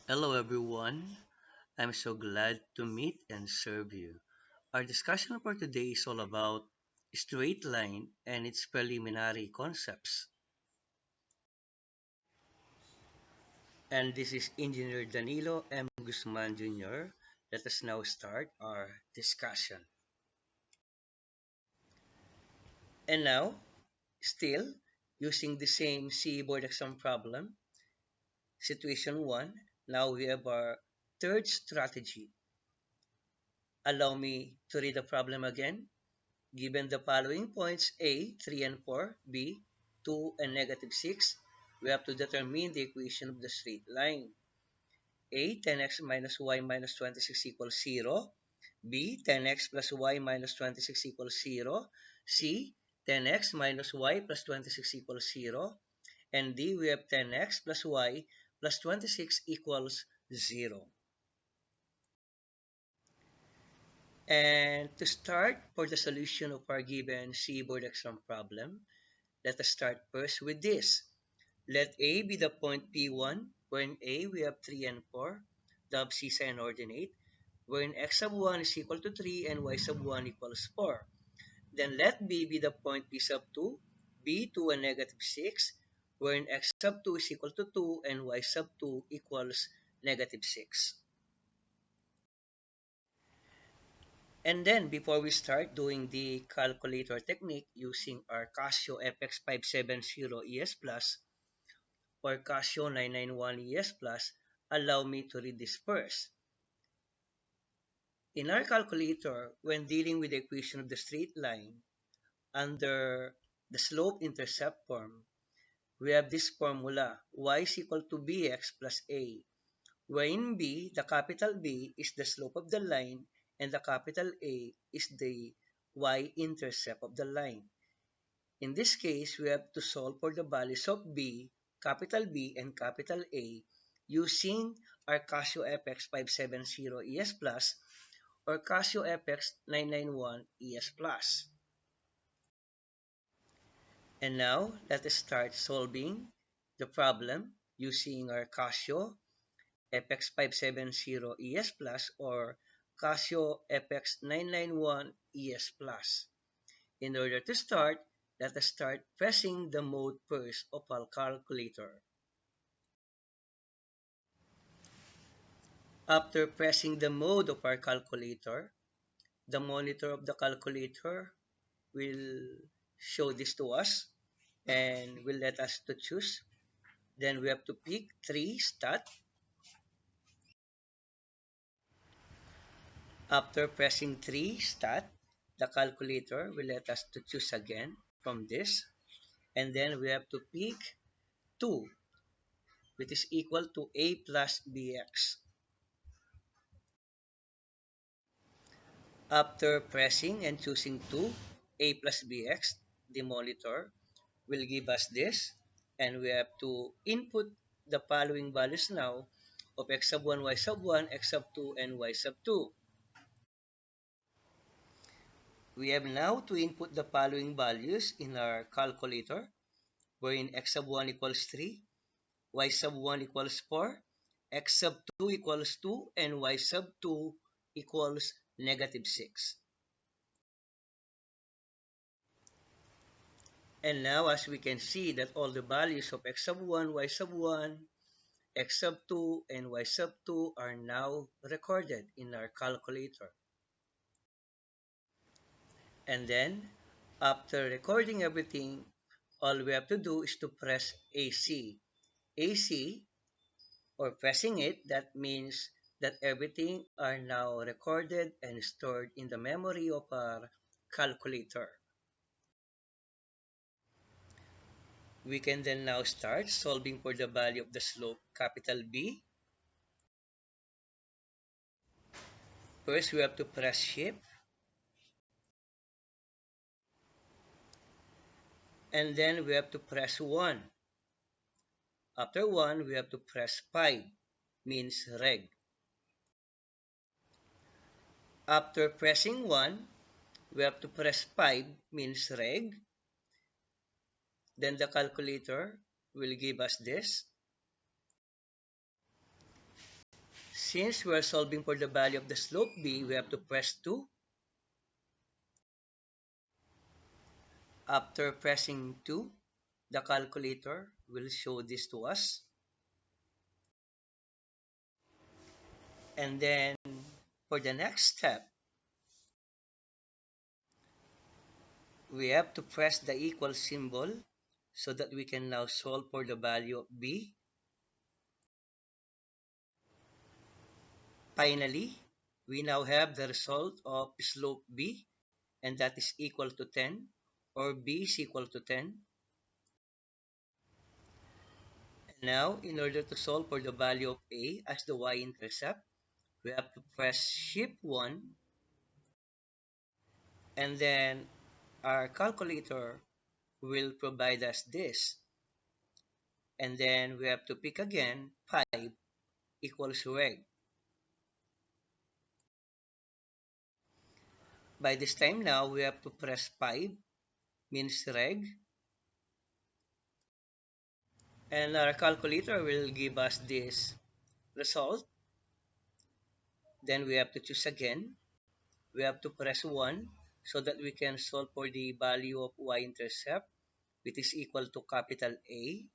Hello everyone. I'm so glad to meet and serve you. Our discussion for today is all about straight line and its preliminary concepts. And this is Engineer Danilo M. Guzman Jr. Let us now start our discussion. And now, still using the same CE board exam problem, situation 1, now we have our third strategy. Allow me to read the problem again. Given the following points A, 3 and 4, B, 2 and negative 6, we have to determine the equation of the straight line. A, 10x minus y minus 26 equals 0. B, 10x plus y minus 26 equals 0. C, 10x minus y plus 26 equals 0. And D, we have 10x plus y plus 26 equals 0. And to start for the solution of our given C board exam problem, let us start first with this. Let A be the point P1, where in A we have 3 and 4, the abscissa and ordinate, wherein x sub 1 is equal to 3 and y sub 1 equals 4. Then let B be the point P sub 2, B 2 and negative 6, wherein x sub 2 is equal to 2 and y sub 2 equals negative 6. And then before we start doing the calculator technique using our Casio FX570 ES Plus, or Casio 991 ES Plus, allow me to read this first. In our calculator, when dealing with the equation of the straight line, under the slope-intercept form, we have this formula, y is equal to bx plus a, wherein b, the capital B, is the slope of the line, and the capital A is the y-intercept of the line. In this case, we have to solve for the values of B, capital B, and capital A using our Casio FX570 ES Plus or Casio FX991 ES Plus. And now, let us start solving the problem using our Casio FX570 ES Plus or Casio FX991 ES Plus. In order to start, let us start pressing the mode first of our calculator. After pressing the mode of our calculator, the monitor of the calculator will show this to us and will let us to choose. Then we have to pick 3 stat. After pressing 3 stat, the calculator will let us to choose again from this. And then we have to pick 2, which is equal to a plus bx. After pressing and choosing 2, a plus bx, the monitor will give us this. And we have to input the following values now of x sub 1, y sub 1, x sub 2, and y sub 2. We have now to input the following values in our calculator, wherein x sub 1 equals 3, y sub 1 equals 4, x sub 2 equals 2, and y sub 2 equals negative 6. And now as we can see that all the values of x sub 1, y sub 1, x sub 2, and y sub 2 are now recorded in our calculator. And then, after recording everything, all we have to do is to press AC. AC, or pressing it, that means that everything are now recorded and stored in the memory of our calculator. We can then now start solving for the value of the slope capital B. First, we have to press shift. And then we have to press 1. After 1, we have to press 5, means reg. After pressing 1, we have to press 5, means reg. Then the calculator will give us this. Since we are solving for the value of the slope b, we have to press 2. After pressing 2, the calculator will show this to us. And then for the next step, we have to press the equal symbol so that we can now solve for the value of b. Finally, we now have the result of slope b, and that is equal to 10, or b is equal to 10. And now, in order to solve for the value of a as the y-intercept, we have to press shift 1, and then our calculator will provide us this. And then we have to pick again 5 equals reg. By this time now, we have to press 5 means reg. And our calculator will give us this result. Then we have to choose again. We have to press 1 so that we can solve for the value of y-intercept, which is equal to capital A.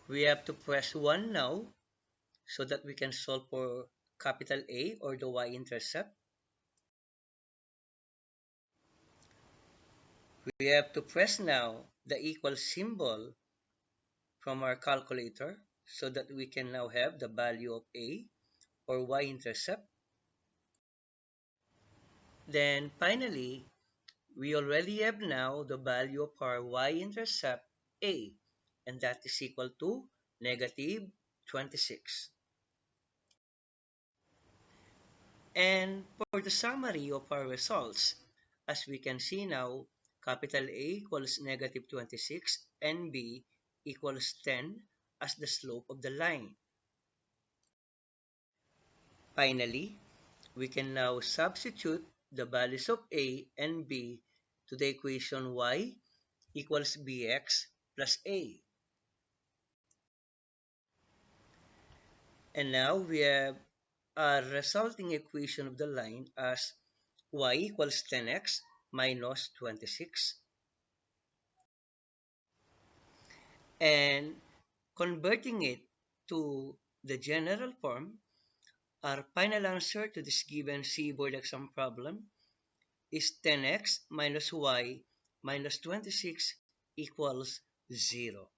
We have to press 1 now so that we can solve for capital A, or the y-intercept. We have to press now the equal symbol from our calculator so that we can now have the value of A, or y-intercept. Then finally, we already have now the value of our y-intercept A, and that is equal to negative 26. And for the summary of our results, as we can see now, capital A equals negative 26 and B equals 10 as the slope of the line. Finally, we can now substitute the values of A and B to the equation y equals bx plus A. And now we have a resulting equation of the line as y equals 10x minus 26. And converting it to the general form, our final answer to this given CE board exam problem is 10x minus y minus 26 equals 0.